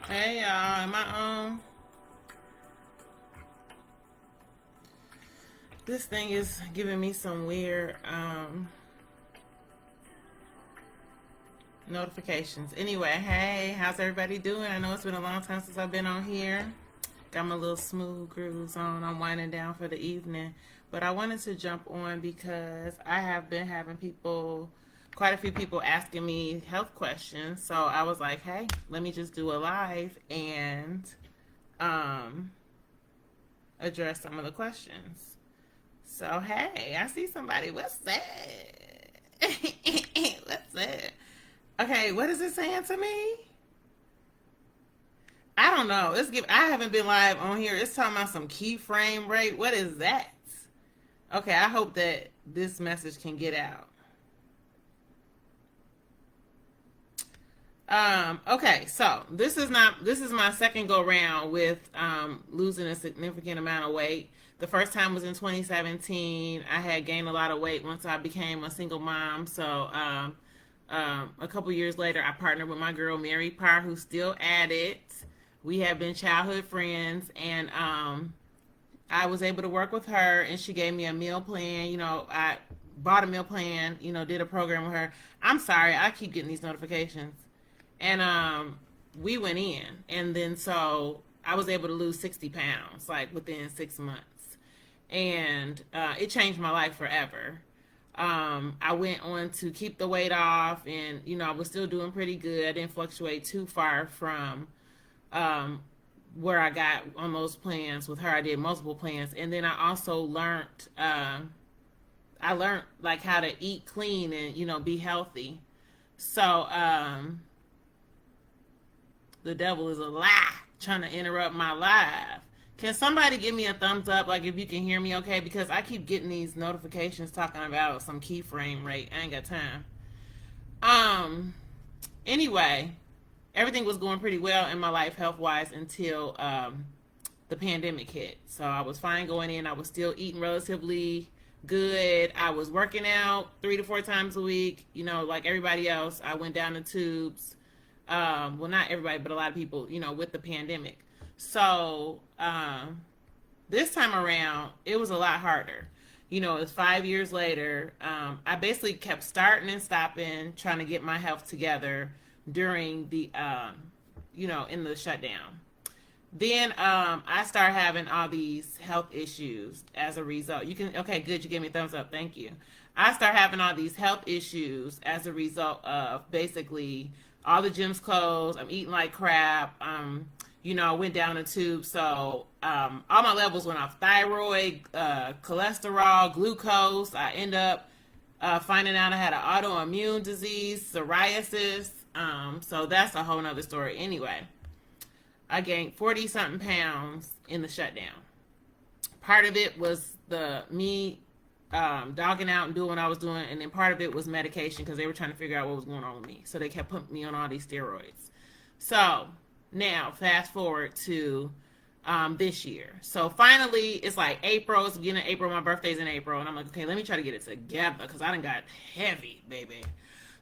Hey y'all, am I on? This thing is giving me some weird notifications. Anyway, hey, how's everybody doing? I know it's been a long time since I've been on here. Got my little smooth grooves on. I'm winding down for the evening. But I wanted to jump on because I have been having quite a few people asking me health questions. So I was like, hey, let me just do a live and um, address some of the questions. So hey, I see somebody. What's that? What's that? Okay, what is it saying to me? I don't know. I haven't been live on here. It's talking about some keyframe rate. What is that? Okay, I hope that this message can get out. Okay, so this is my second go round with losing a significant amount of weight. The first time was in 2017. I had gained a lot of weight once I became a single mom. So a couple years later, I partnered with my girl Mary Parr, who's still at it. We have been childhood friends, and I was able to work with her, and she gave me a meal plan. I bought a meal plan. Did a program with her. I'm sorry, I keep getting these notifications. And we went in, and then so I was able to lose 60 pounds like within 6 months, and it changed my life forever. I went on to keep the weight off, and I was still doing pretty good. I didn't fluctuate too far from um, where I got on those plans with her. I did multiple plans, and then I also learned. I learned like how to eat clean and be healthy. So the devil is a lie trying to interrupt my live. Can somebody give me a thumbs up, like if you can hear me okay? Because I keep getting these notifications talking about some keyframe rate. I ain't got time. Um. Anyway, everything was going pretty well in my life health wise until the pandemic hit. So I was fine going in. I was still eating relatively good. I was working out 3 to 4 times a week. Like everybody else, I went down the tubes. Well, not everybody, but a lot of people, with the pandemic. So this time around, it was a lot harder. It's 5 years later. I basically kept starting and stopping, trying to get my health together during the, in the shutdown. Then I started having all these health issues as a result. Okay, good. You gave me a thumbs up. Thank you. I started having all these health issues as a result of basically all the gyms closed. I'm eating like crap. I went down the tube. So all my levels went off: thyroid, cholesterol, glucose. I end up finding out I had an autoimmune disease, psoriasis. So that's a whole nother story. Anyway, I gained 40 something pounds in the shutdown. Part of it was me dogging out and doing what I was doing, and then part of it was medication because they were trying to figure out what was going on with me. So they kept putting me on all these steroids. So now fast forward to this year. So finally, it's like April. It's beginning of April. My birthday's in April, and I'm like, okay, let me try to get it together because I done got heavy, baby.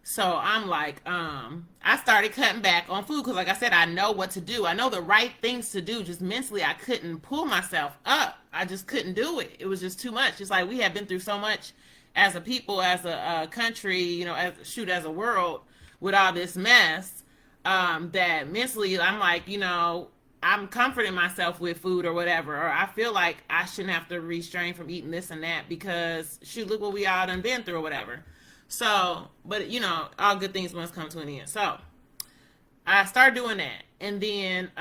So I'm like, I started cutting back on food because, like I said, I know what to do. I know the right things to do. Just mentally, I couldn't pull myself up. I just couldn't do it. It was just too much. It's like we have been through so much as a people, as a country, as a world with all this mess, that mentally I'm like, I'm comforting myself with food or whatever, or I feel like I shouldn't have to restrain from eating this and that because, shoot, look what we all done been through or whatever. So, but all good things must come to an end. So I started doing that. And then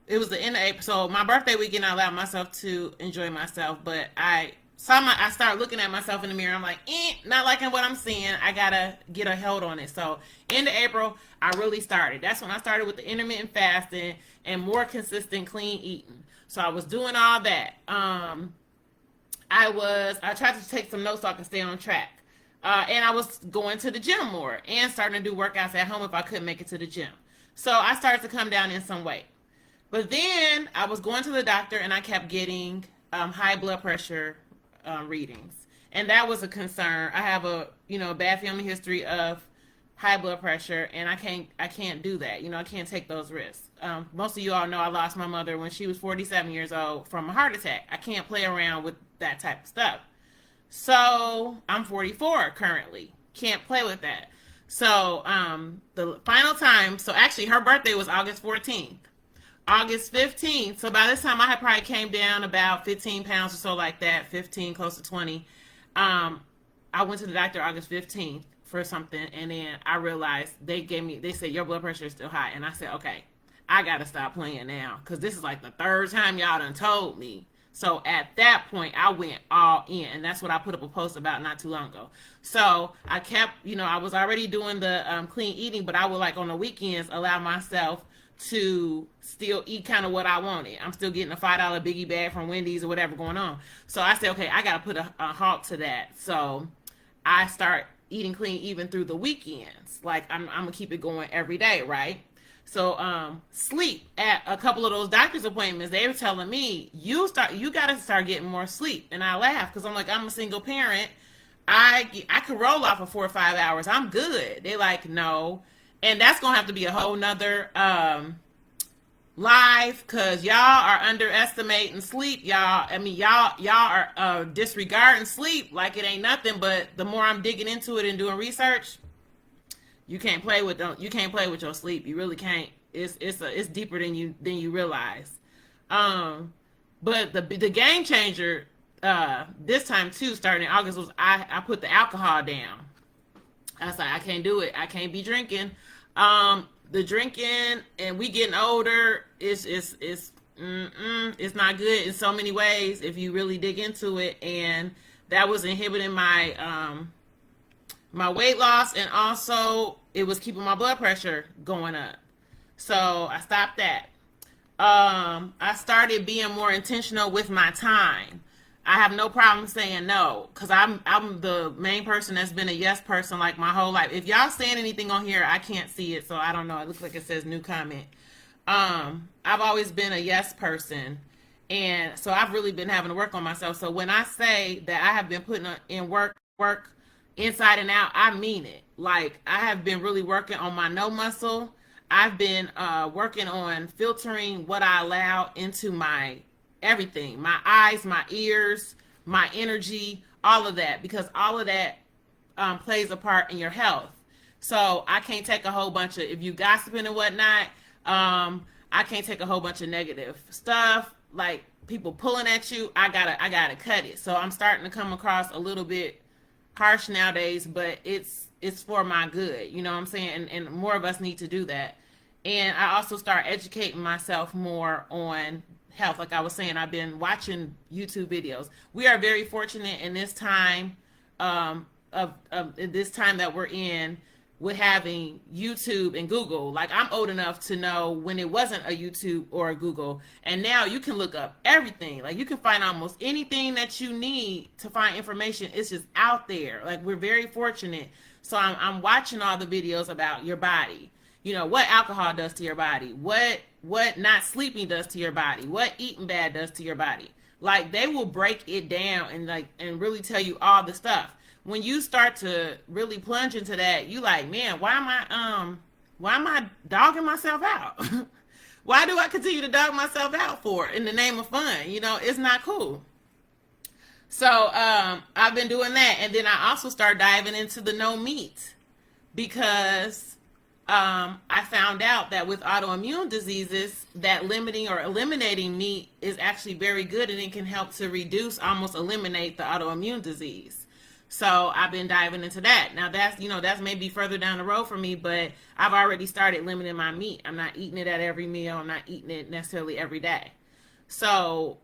it was the end of April. So my birthday weekend, I allowed myself to enjoy myself, but I started looking at myself in the mirror. I'm like, not liking what I'm seeing. I gotta get a hold on it. So end of April, I really started. That's when I started with the intermittent fasting and more consistent clean eating. So I was doing all that. I tried to take some notes so I could stay on track. And I was going to the gym more and starting to do workouts at home if I couldn't make it to the gym. So I started to come down in some weight. But then I was going to the doctor and I kept getting high blood pressure readings. And that was a concern. I have a bad family history of high blood pressure, and I can't do that. I can't take those risks. Most of you all know I lost my mother when she was 47 years old from a heart attack. I can't play around with that type of stuff. So I'm 44 currently. Can't play with that. So the final time, so actually her birthday was August 14th. August 15th. So by this time I had probably came down about 15 pounds or so like that, 15, close to 20. I went to the doctor August 15th for something, and then I realized they said your blood pressure is still high. And I said, okay, I got to stop playing now, because this is like the third time y'all done told me. So at that point, I went all in, and that's what I put up a post about not too long ago. So I kept, I was already doing the clean eating, but I would, like, on the weekends allow myself to still eat kind of what I wanted. I'm still getting a $5 biggie bag from Wendy's or whatever going on. So I said, okay, I got to put a halt to that. So I start eating clean even through the weekends. Like, I'm going to keep it going every day, right? So sleep. At a couple of those doctor's appointments, they were telling me, you got to start getting more sleep. And I laughed, because I'm like, I'm a single parent. I could roll off of 4 or 5 hours. I'm good. They like, no. And that's going to have to be a whole nother live, because y'all are underestimating sleep, y'all. I mean, y'all are disregarding sleep like it ain't nothing. But the more I'm digging into it and doing research, you can't play with your sleep. You really can't. It's deeper than you realize. But the game changer this time too, starting in August, was I put the alcohol down. I was like, I can't do it. I can't be drinking. The drinking, and we getting older, it's not good in so many ways if you really dig into it. And that was inhibiting my my weight loss, and also it was keeping my blood pressure going up. So I stopped that. I started being more intentional with my time. I have no problem saying no, because I'm the main person that's been a yes person like my whole life. If y'all saying anything on here, I can't see it, so I don't know. It looks like it says new comment. I've always been a yes person, and so I've really been having to work on myself. So when I say that I have been putting in work inside and out, I mean it. Like, I have been really working on my no muscle. I've been working on filtering what I allow into my everything, my eyes, my ears, my energy, all of that, because all of that plays a part in your health. So I can't take a whole bunch of, if you gossiping and whatnot, I can't take a whole bunch of negative stuff, like people pulling at you. I gotta cut it. So I'm starting to come across a little bit harsh nowadays, but it's for my good, you know what I'm saying? And more of us need to do that. And I also start educating myself more on health. Like I was saying, I've been watching YouTube videos. We are very fortunate in this time in this time that we're in, with having YouTube and Google. Like, I'm old enough to know when it wasn't a YouTube or a Google, and now you can look up everything. Like, you can find almost anything that you need to find information. It's just out there. Like, we're very fortunate. So I'm watching all the videos about your body. You know, what alcohol does to your body, what not sleeping does to your body, what eating bad does to your body. Like, they will break it down and really tell you all the stuff. When you start to really plunge into that, you like, man, why am I dogging myself out? Why do I continue to dog myself out for in the name of fun? You know, it's not cool. So I've been doing that, and then I also start diving into the no meat, because I found out that with autoimmune diseases, that limiting or eliminating meat is actually very good, and it can help to reduce, almost eliminate the autoimmune disease. So I've been diving into that. Now that's maybe further down the road for me, but I've already started limiting my meat. I'm not eating it at every meal. I'm not eating it necessarily every day. So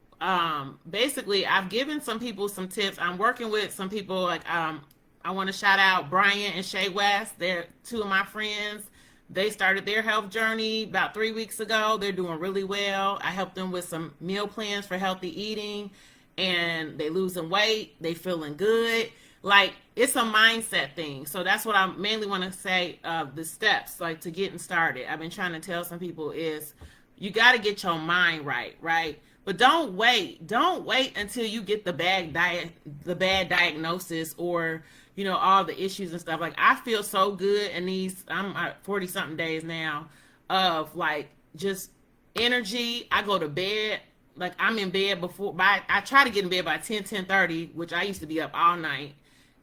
basically, I've given some people some tips. I'm working with some people, like I want to shout out Brian and Shay West. They're two of my friends. They started their health journey about 3 weeks ago. They're doing really well. I helped them with some meal plans for healthy eating, and they losing weight. They feeling good. Like, it's a mindset thing. So that's what I mainly want to say, the steps, like, to getting started. I've been trying to tell some people is you got to get your mind right? But don't wait. Don't wait until you get the bad diagnosis, or all the issues and stuff. Like, I feel so good in these, I'm at 40 something days now of like just energy. I go to bed, like I'm in bed I try to get in bed by 10:30, which I used to be up all night.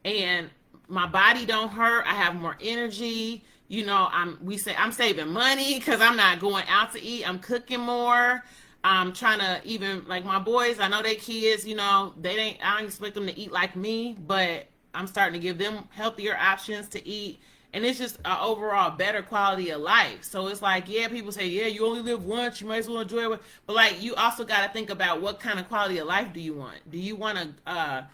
And my body don't hurt. I have more energy. I'm saving money because I'm not going out to eat. I'm cooking more. I'm trying to, even like my boys, I know they kids, I don't expect them to eat like me, but I'm starting to give them healthier options to eat. And it's just an overall better quality of life. So it's like, yeah, people say, yeah, you only live once, you might as well enjoy it. But like, you also got to think about what kind of quality of life do you want? Do you want to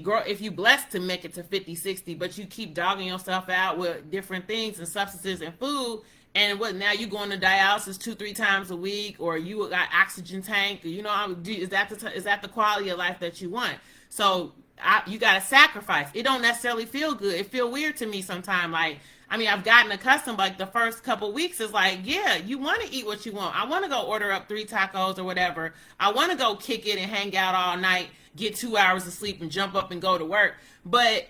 grow, if you blessed to make it to 50, 60, but you keep dogging yourself out with different things and substances and food, and now you going to dialysis 2-3 times a week, or you got oxygen tank, is that the quality of life that you want? So you got to sacrifice. It don't necessarily feel good. It feel weird to me sometimes. Like, I've gotten accustomed, like the first couple weeks is like, yeah, you want to eat what you want. I want to go order up 3 tacos or whatever. I want to go kick it and hang out all night, get 2 hours of sleep and jump up and go to work. But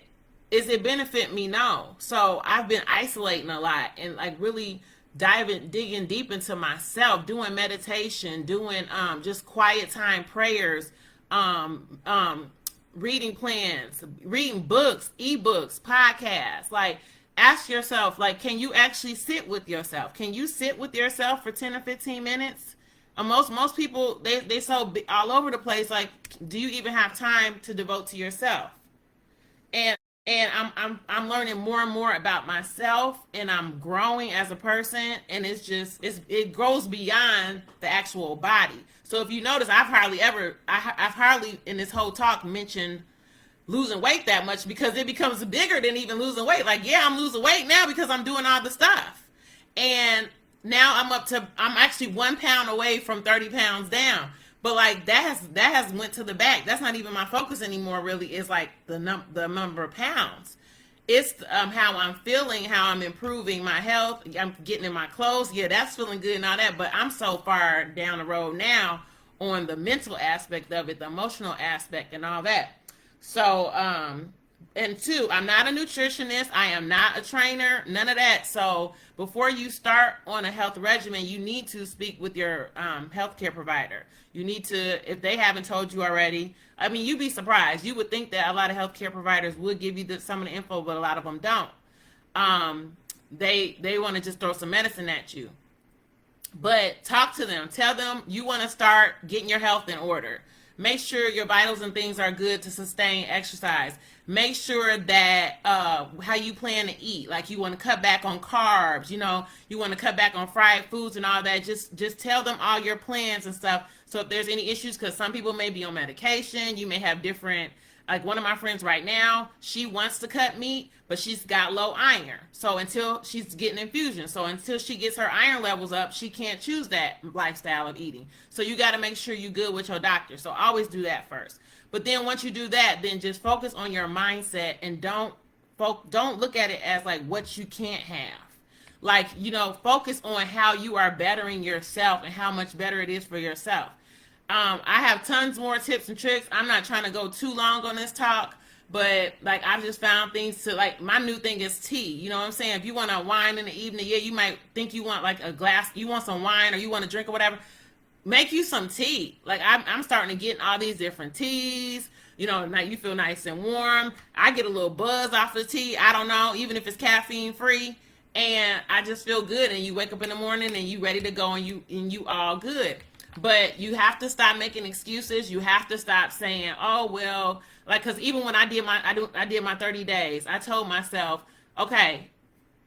is it benefit me? No. So I've been isolating a lot and like really digging deep into myself, doing meditation, doing just quiet time prayers, reading plans, reading books, ebooks, podcasts. Like, ask yourself, like, can you actually sit with yourself? Can you sit with yourself for 10 or 15 minutes? Most people, they so all over the place. Like, do you even have time to devote to yourself? And I'm learning more and more about myself, and I'm growing as a person, and it grows beyond the actual body. So if you notice, I've hardly in this whole talk mentioned losing weight that much, because it becomes bigger than even losing weight. Like, yeah, I'm losing weight now because I'm doing all the stuff. And now I'm actually 1 pound away from 30 pounds down. But like that has went to the back. That's not even my focus anymore, really. It's like the number of pounds. It's how I'm feeling, how I'm improving my health. I'm getting in my clothes. Yeah, that's feeling good and all that. But I'm so far down the road now on the mental aspect of it, the emotional aspect and all that. So, and two, I'm not a nutritionist. I am not a trainer, none of that. So before you start on a health regimen, you need to speak with your healthcare provider. You need to, if they haven't told you already. You'd be surprised. You would think that a lot of healthcare providers would give you some of the info, but a lot of them don't. They want to just throw some medicine at you. But talk to them. Tell them you want to start getting your health in order. Make sure your vitals and things are good to sustain exercise. Make sure that how you plan to eat. Like, you want to cut back on carbs. You want to cut back on fried foods and all that. Just tell them all your plans and stuff. So if there's any issues, because some people may be on medication, you may have different. Like, one of my friends right now, she wants to cut meat, but she's got low iron. So until she's getting infusion. So until she gets her iron levels up, she can't choose that lifestyle of eating. So you got to make sure you're good with your doctor. So always do that first. But then once you do that, then just focus on your mindset, and don't look at it as like what you can't have. Like, focus on how you are bettering yourself and how much better it is for yourself. I have tons more tips and tricks. I'm not trying to go too long on this talk, but like, I've just found things to, like, my new thing is tea. You know what I'm saying? If you want a wine in the evening, yeah, you might think you want like a glass, you want some wine or you want to drink or whatever, make you some tea. Like, I'm starting to get all these different teas. Now you feel nice and warm. I get a little buzz off the tea. I don't know, even if it's caffeine free, and I just feel good. And you wake up in the morning and you ready to go, and you all good. But you have to stop making excuses. You have to stop saying, oh, well, like, because even when I did my 30 days, I told myself, okay,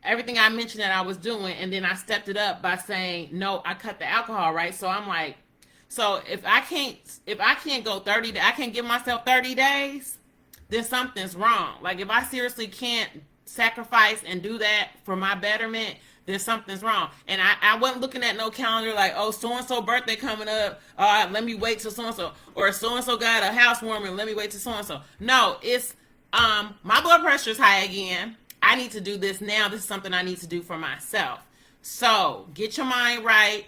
everything I mentioned that I was doing, and then I stepped it up by saying, no, I cut the alcohol, right? So I'm like, so if I can't go 30, I can't give myself 30 days, then something's wrong. Like, if I seriously can't sacrifice and do that for my betterment, then something's wrong. And I wasn't looking at no calendar like, oh, so-and-so birthday coming up, let me wait till so-and-so, or so-and-so got a housewarming, let me wait till so-and-so. No, it's my blood pressure is high again. I need to do this now. This is something I need to do for myself. So get your mind right.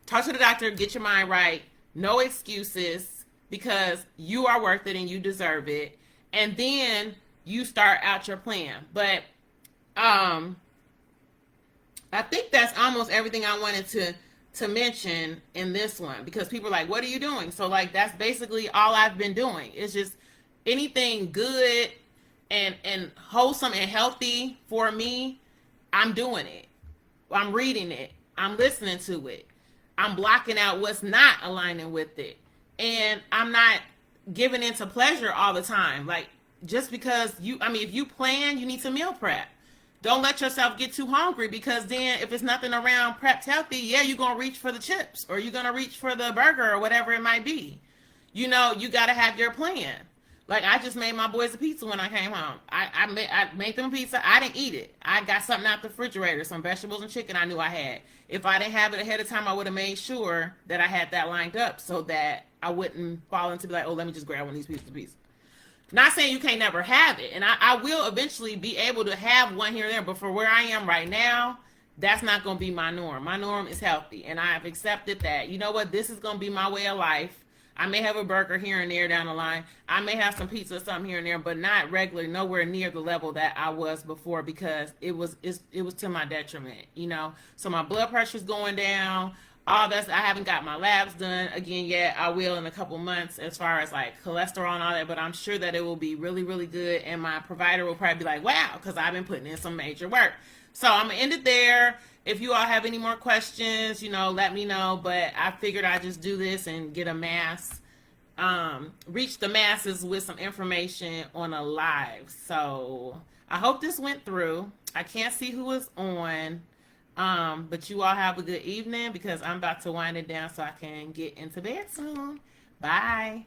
Talk to the doctor. Get your mind right. No excuses, because you are worth it and you deserve it. And then you start out your plan. But I think that's almost everything I wanted to mention in this one, because people are like, what are you doing? So like, that's basically all I've been doing. It's just anything good and wholesome and healthy for me, I'm doing it. I'm reading it. I'm listening to it. I'm blocking out what's not aligning with it. And I'm not giving into pleasure all the time. Like, just because if you plan, you need to meal prep. Don't let yourself get too hungry, because then if it's nothing around prepped healthy, yeah, you're going to reach for the chips, or you're going to reach for the burger, or whatever it might be. You got to have your plan. Like, I just made my boys a pizza when I came home. I made them a pizza. I didn't eat it. I got something out the refrigerator, some vegetables and chicken I knew I had. If I didn't have it ahead of time, I would have made sure that I had that lined up so that I wouldn't fall into be like, oh, let me just grab one of these pieces of pizza. Not saying you can't never have it. And I will eventually be able to have one here and there. But for where I am right now, that's not going to be my norm. My norm is healthy. And I've accepted that. You know what? This is going to be my way of life. I may have a burger here and there down the line. I may have some pizza or something here and there, but not regularly, nowhere near the level that I was before, because it was to my detriment, So my blood pressure's going down. All that's, I haven't got my labs done again yet. I will in a couple months, as far as like cholesterol and all that, but I'm sure that it will be really, really good. And my provider will probably be like, wow, because I've been putting in some major work. So I'm going to end it there. If you all have any more questions, let me know. But I figured I'd just do this and get reach the masses with some information on a live. So I hope this went through. I can't see who is on. But you all have a good evening, because I'm about to wind it down so I can get into bed soon. Bye.